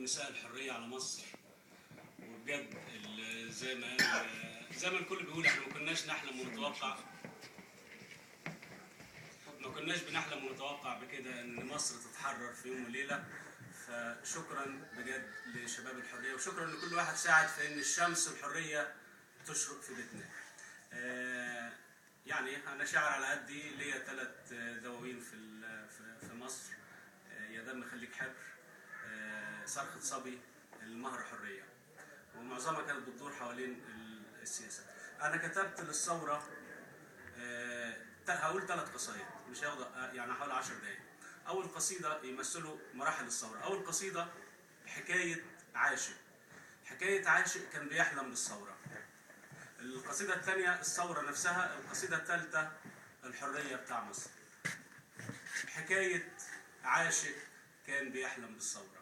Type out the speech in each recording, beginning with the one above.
أول مساء الحرية على مصر. وبجد زي ما الكل بيقول احنا ما كناش نحلم ونتوقع بكده ان مصر تتحرر في يوم وليلة. فشكرا بجد لشباب الحرية، وشكرا لكل واحد ساعد في ان الشمس الحرية تشرق في بيتنا. يعني انا شاعر على قدي، ليا 3 دواوين في مصر: يا دم خليك حبر، صرخة صبي، المهر حرية، ومعظمها كانت بتدور حوالين السياسة. أنا كتبت للثورة هقول 3 قصايد، مش هاخد يعني حوالي 10 دقايق. أول قصيدة يمثلوا مراحل الثورة. أول قصيدة حكاية عاشق. حكاية عاشق كان بيحلم بالثورة. القصيدة الثانية الثورة نفسها. القصيدة الثالثة الحرية بتاع مصر. حكاية عاشق كان بيحلم بالثورة.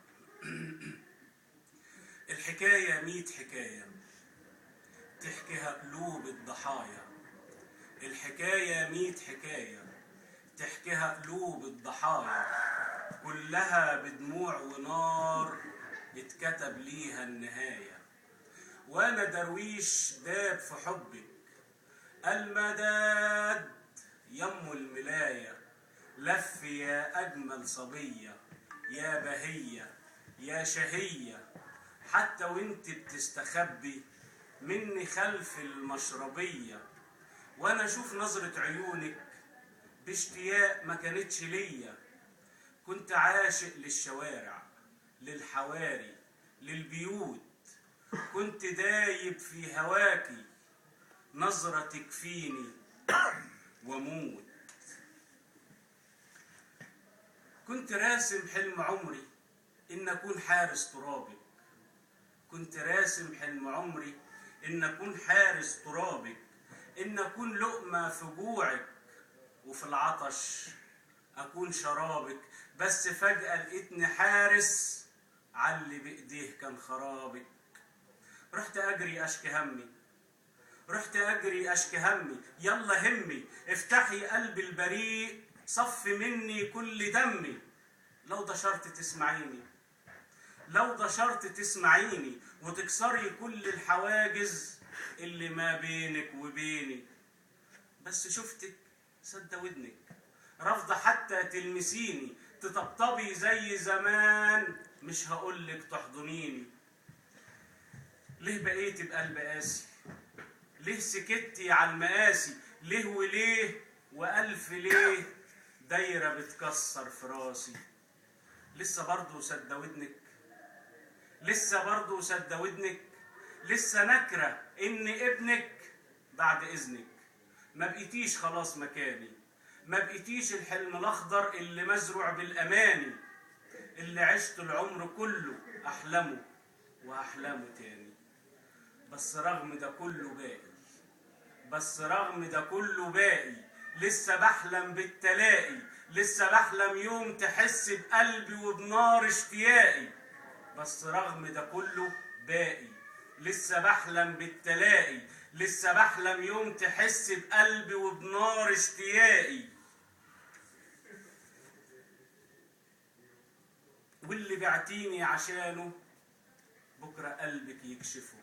الحكاية 100 حكاية تحكيها قلوب الضحايا. الحكاية 100 حكاية تحكيها قلوب الضحايا، كلها بدموع ونار اتكتب ليها النهاية. وانا درويش داب في حبك المداد يم الملاية، لف يا أجمل صبية، يا بهية، يا شهية، حتى وانت بتستخبي مني خلف المشربية. وانا اشوف نظرة عيونك باشتياق ما كانتش ليا. كنت عاشق للشوارع، للحواري، للبيوت، كنت دايب في هواكي، نظرة تكفيني واموت. كنت راسم حلم عمري ان اكون حارس ترابك. كنت راسم حلم عمري ان اكون حارس ترابك، ان اكون لقمة في جوعك، وفي العطش اكون شرابك. بس فجأة لقيتني حارس علي بايديه كان خرابك. رحت اجري اشكي همي، رحت اجري اشكي همي، يلا همي افتحي قلبي البريء، صفي مني كل دمي. لو ضشرت تسمعيني، لو ضشرت تسمعيني، وتكسري كل الحواجز اللي ما بينك وبيني. بس شفتك سد ودنك، رافضة حتى تلمسيني، تطبطبي زي زمان، مش هقولك تحضنيني. ليه بقيتي بقلب قاسي؟ ليه سكتي على المقاسي؟ ليه وليه وألف ليه دايرة بتكسر في راسي؟ لسه برضو سد ودنك، لسه برضو سد ودنك، لسه نكرة ان ابنك بعد اذنك. ما بقيتيش خلاص مكاني، ما بقيتيش الحلم الاخضر اللي مزروع بالاماني، اللي عشت العمر كله احلمه واحلمه تاني. بس رغم ده كله باقي، بس رغم ده كله باقي، لسه بحلم بالتلاقي، لسه بحلم يوم تحس بقلبي وبنار اشتياقي. بس رغم ده كله باقي، لسه بحلم بالتلاقي، لسه بحلم يوم تحس بقلبي وبنار اشتياقي. واللي بعتيني عشانه بكرة قلبك يكشفه،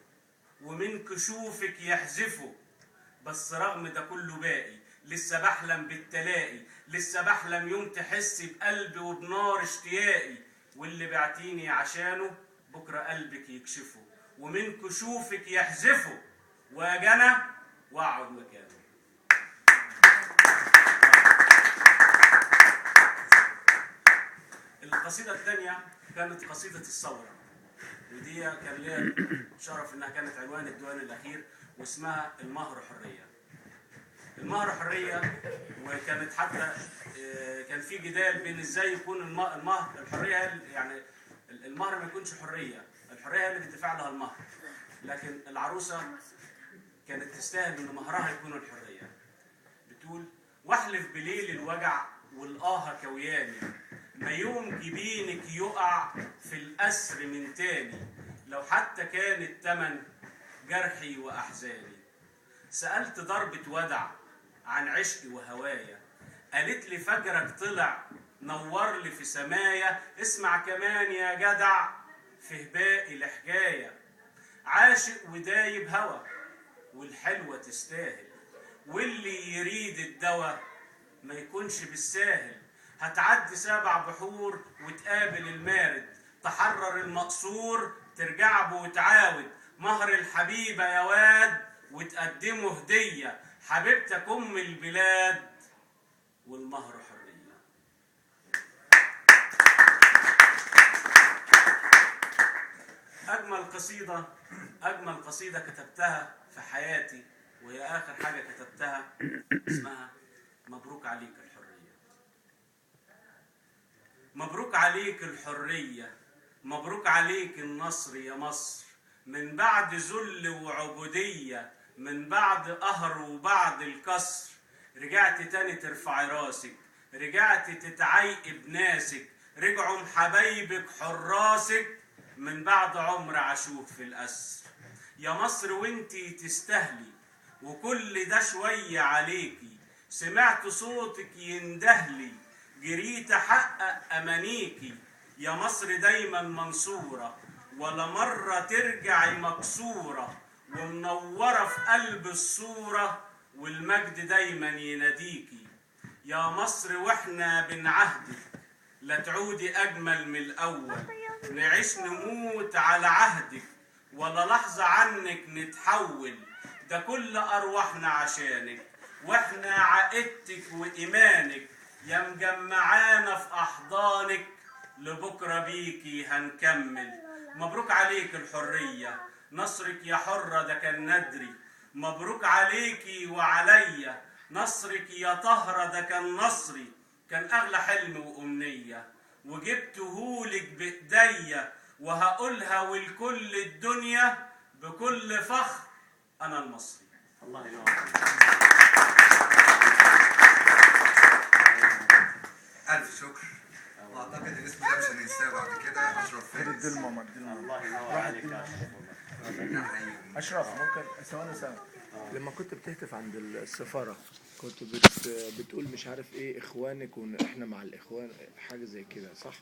ومن كشوفك يحذفه. بس رغم ده كله باقي، لسه بحلم بالتلاقي، لسه بحلم يوم تحس بقلبي وبنار اشتياقي. واللي بعتيني عشانه بكرة قلبك يكشفه، ومن كشوفك يحذفه، واجنى واقعد مكانه. القصيدة الثانية كانت قصيدة الثورة، ودي كان ليا شرف انها كانت عنوان الديوان الاخير، واسمها المهر حرية. المهر حرية، وكانت حتى كان في جدال بين ازاي يكون المهر الحرية، يعني المهر ما يكونش حرية، الحرية اللي بيدفع لها المهر، لكن العروسة كانت تستاهل ان مهرها يكون الحرية. بتقول: واحلف بليل الوجع والآه كوياني، ما يوم جبينك يقع في الأسر من تاني، لو حتى كان التمن جرحي وأحزاني. سألت ضربة ودع عن عشقي وهوايا، قالت لي فجرك طلع نور لي في سمايا. اسمع كمان يا جدع فيه باقي لحكاية، عاشق ودايب هوى والحلوة تستاهل، واللي يريد الدواء ما يكونش بالساهل. هتعدي 7 بحور وتقابل المارد، تحرر المقصور ترجع به وتعاود، مهر الحبيبة يا واد وتقدمه هدية، حبيبتك أم البلاد والمهر حرية. أجمل قصيدة كتبتها في حياتي، وهي آخر حاجة كتبتها، اسمها مبروك عليك الحرية. مبروك عليك الحرية، مبروك عليك النصر يا مصر، من بعد ذل وعبودية، من بعد قهر وبعد الكسر، رجعت تاني ترفعي راسك، رجعت تتعيقي بناسك، رجعوا حبايبك حراسك من بعد عمر عاشوك في الأسر. يا مصر وانتي تستهلي وكل ده شوية عليكي، سمعت صوتك يندهلي جريت أحقق أمانيكي. يا مصر دايما منصورة ولا مرة ترجعي مكسورة، ومنورة في قلب الصورة والمجد دايما يناديكي. يا مصر واحنا بنعهدك لا تعودي أجمل من الأول، نعيش نموت على عهدك ولا لحظة عنك نتحول، ده كل أرواحنا عشانك واحنا عقيدتك وإيمانك، يا مجمعانا في أحضانك لبكرة بيكي هنكمل. مبروك عليك الحرية، نصرك يا حرة ده كان ندري، مبروك عليكي وعليا، نصرك يا طهرة ده كان نصري، كان أغلى حلم وأمنية، وجبتهولك بإيديا وهقولها والكل الدنيا بكل فخر، أنا المصري. الله ينور. ألف شكر، وأعتقد الاسم ده مش هننساه بعد كده. أشرف فارس. ادي الماما. الله ينور عليك يا أشرف. ممكن ثواني لما كنت بتهتف عند السفارة كنت بتقول مش عارف ايه اخوانك واحنا مع الاخوان، حاجة زي كده صح؟